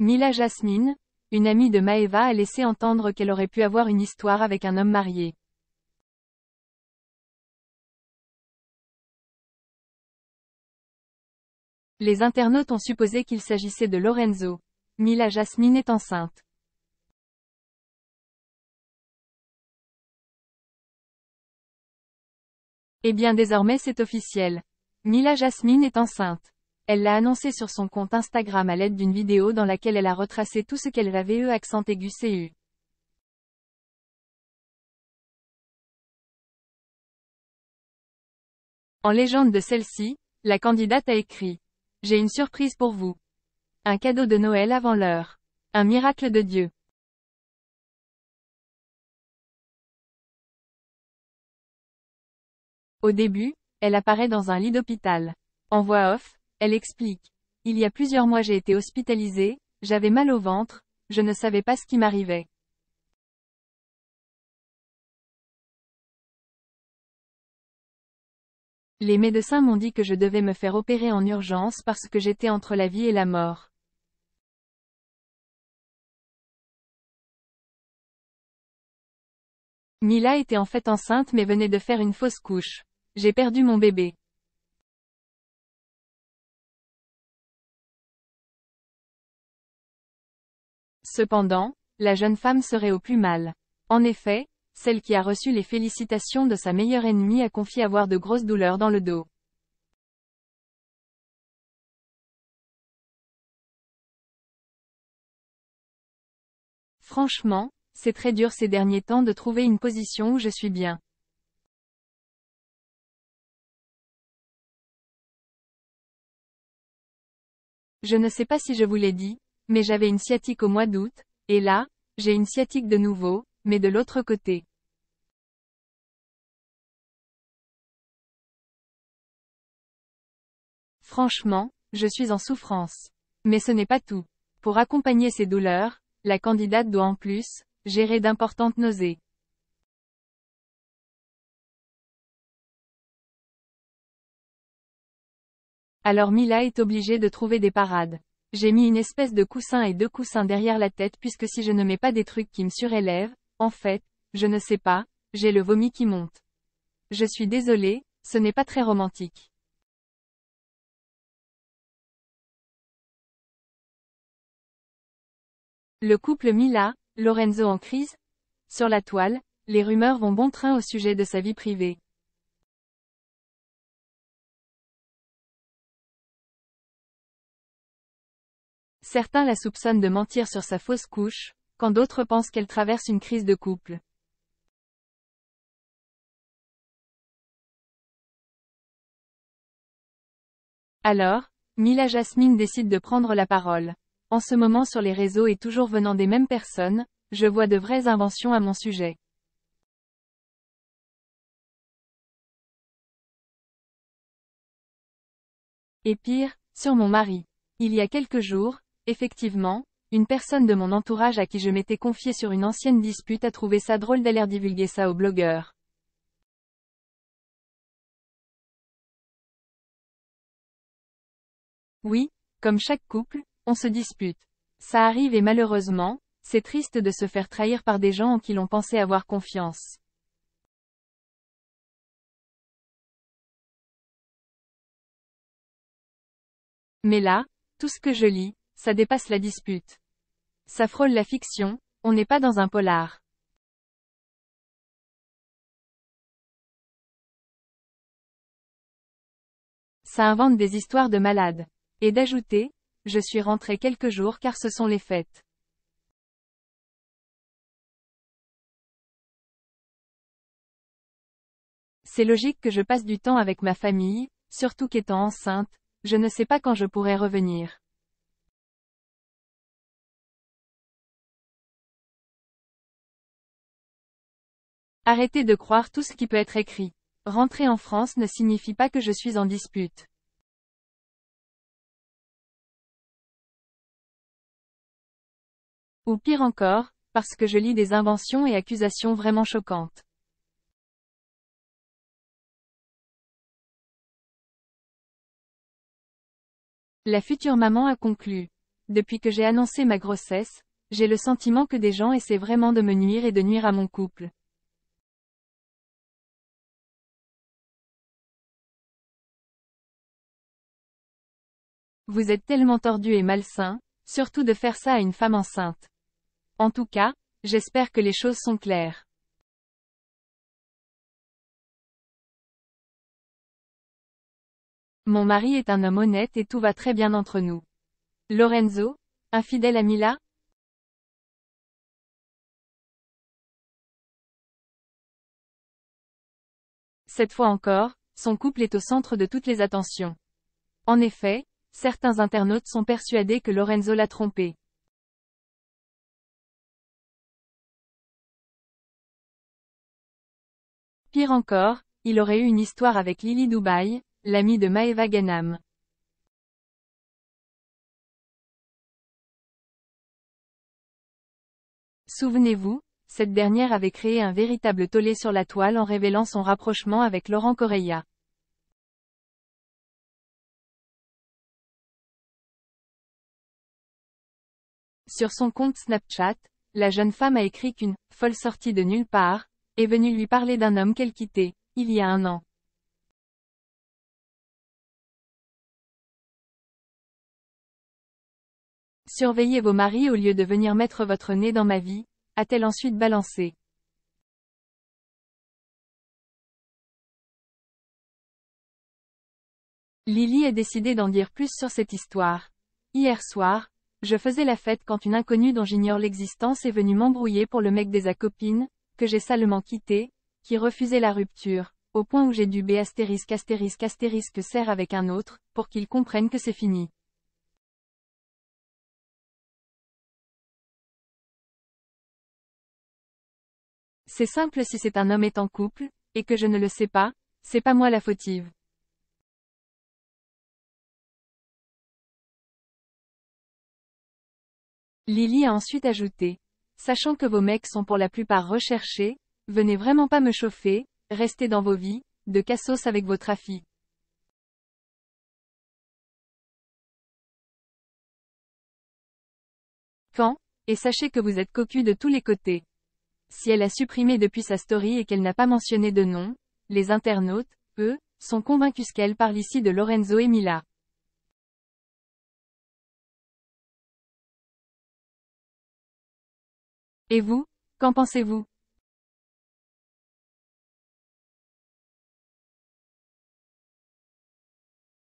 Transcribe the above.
Mila Jasmine, une amie de Maeva a laissé entendre qu'elle aurait pu avoir une histoire avec un homme marié. Les internautes ont supposé qu'il s'agissait de Lorenzo. Mila Jasmine est enceinte. Eh bien désormais c'est officiel. Mila Jasmine est enceinte. Elle l'a annoncé sur son compte Instagram à l'aide d'une vidéo dans laquelle elle a retracé tout ce qu'elle avait accent aigu CU. En légende de celle-ci, la candidate a écrit: J'ai une surprise pour vous. Un cadeau de Noël avant l'heure. Un miracle de Dieu. Au début, elle apparaît dans un lit d'hôpital. En voix off, elle explique: Il y a plusieurs mois j'ai été hospitalisée, j'avais mal au ventre, je ne savais pas ce qui m'arrivait. Les médecins m'ont dit que je devais me faire opérer en urgence parce que j'étais entre la vie et la mort. Mila était en fait enceinte mais venait de faire une fausse couche. J'ai perdu mon bébé. Cependant, la jeune femme serait au plus mal. En effet, celle qui a reçu les félicitations de sa meilleure ennemie a confié avoir de grosses douleurs dans le dos. Franchement, c'est très dur ces derniers temps de trouver une position où je suis bien. Je ne sais pas si je vous l'ai dit, mais j'avais une sciatique au mois d'août, et là, j'ai une sciatique de nouveau, mais de l'autre côté. Franchement, je suis en souffrance. Mais ce n'est pas tout. Pour accompagner ces douleurs, la candidate doit en plus gérer d'importantes nausées. Alors Mila est obligée de trouver des parades. J'ai mis une espèce de coussin et 2 coussins derrière la tête puisque si je ne mets pas des trucs qui me surélèvent, en fait, je ne sais pas, j'ai le vomi qui monte. Je suis désolée, ce n'est pas très romantique. Le couple Mila, Lorenzo en crise? Sur la toile, les rumeurs vont bon train au sujet de sa vie privée. Certains la soupçonnent de mentir sur sa fausse couche, quand d'autres pensent qu'elle traverse une crise de couple. Alors, Mila Jasmine décide de prendre la parole. En ce moment sur les réseaux et toujours venant des mêmes personnes, je vois de vraies inventions à mon sujet. Et pire, sur mon mari. Il y a quelques jours, effectivement, une personne de mon entourage à qui je m'étais confiée sur une ancienne dispute a trouvé ça drôle d'aller divulguer ça aux blogueurs. Oui, comme chaque couple, on se dispute. Ça arrive et malheureusement, c'est triste de se faire trahir par des gens en qui l'on pensait avoir confiance. Mais là, tout ce que je lis, ça dépasse la dispute. Ça frôle la fiction, on n'est pas dans un polar. Ça invente des histoires de malades. Et d'ajouter, je suis rentrée quelques jours car ce sont les fêtes. C'est logique que je passe du temps avec ma famille, surtout qu'étant enceinte, je ne sais pas quand je pourrai revenir. Arrêtez de croire tout ce qui peut être écrit. Rentrer en France ne signifie pas que je suis en dispute. Ou pire encore, parce que je lis des inventions et accusations vraiment choquantes. La future maman a conclu. depuis que j'ai annoncé ma grossesse, j'ai le sentiment que des gens essaient vraiment de me nuire et de nuire à mon couple. Vous êtes tellement tordu et malsain, surtout de faire ça à une femme enceinte. En tout cas, j'espère que les choses sont claires. Mon mari est un homme honnête et tout va très bien entre nous. Lorenzo, infidèle à Mila? Cette fois encore, son couple est au centre de toutes les attentions. En effet, certains internautes sont persuadés que Lorenzo l'a trompé. Pire encore, il aurait eu une histoire avec Lily Dubai, l'amie de Maeva Ganam. Souvenez-vous, cette dernière avait créé un véritable tollé sur la toile en révélant son rapprochement avec Laurent Correia. Sur son compte Snapchat, la jeune femme a écrit qu'une « folle sortie de nulle part » est venue lui parler d'un homme qu'elle quittait, il y a un an. Surveillez vos maris au lieu de venir mettre votre nez dans ma vie, a-t-elle ensuite balancé. Lily a décidé d'en dire plus sur cette histoire. Hier soir, je faisais la fête quand une inconnue dont j'ignore l'existence est venue m'embrouiller pour le mec des copines, que j'ai salement quitté, qui refusait la rupture, au point où j'ai dû b*** serre avec un autre, pour qu'il comprenne que c'est fini. C'est simple si c'est un homme est en couple, et que je ne le sais pas, c'est pas moi la fautive. Lily a ensuite ajouté. Sachant que vos mecs sont pour la plupart recherchés, venez vraiment pas me chauffer, restez dans vos vies, de cassos avec votre affi. Quand, et sachez que vous êtes cocu de tous les côtés. Si elle a supprimé depuis sa story et qu'elle n'a pas mentionné de nom, les internautes, eux, sont convaincus qu'elle parle ici de Lorenzo et Mila. Et vous, qu'en pensez-vous?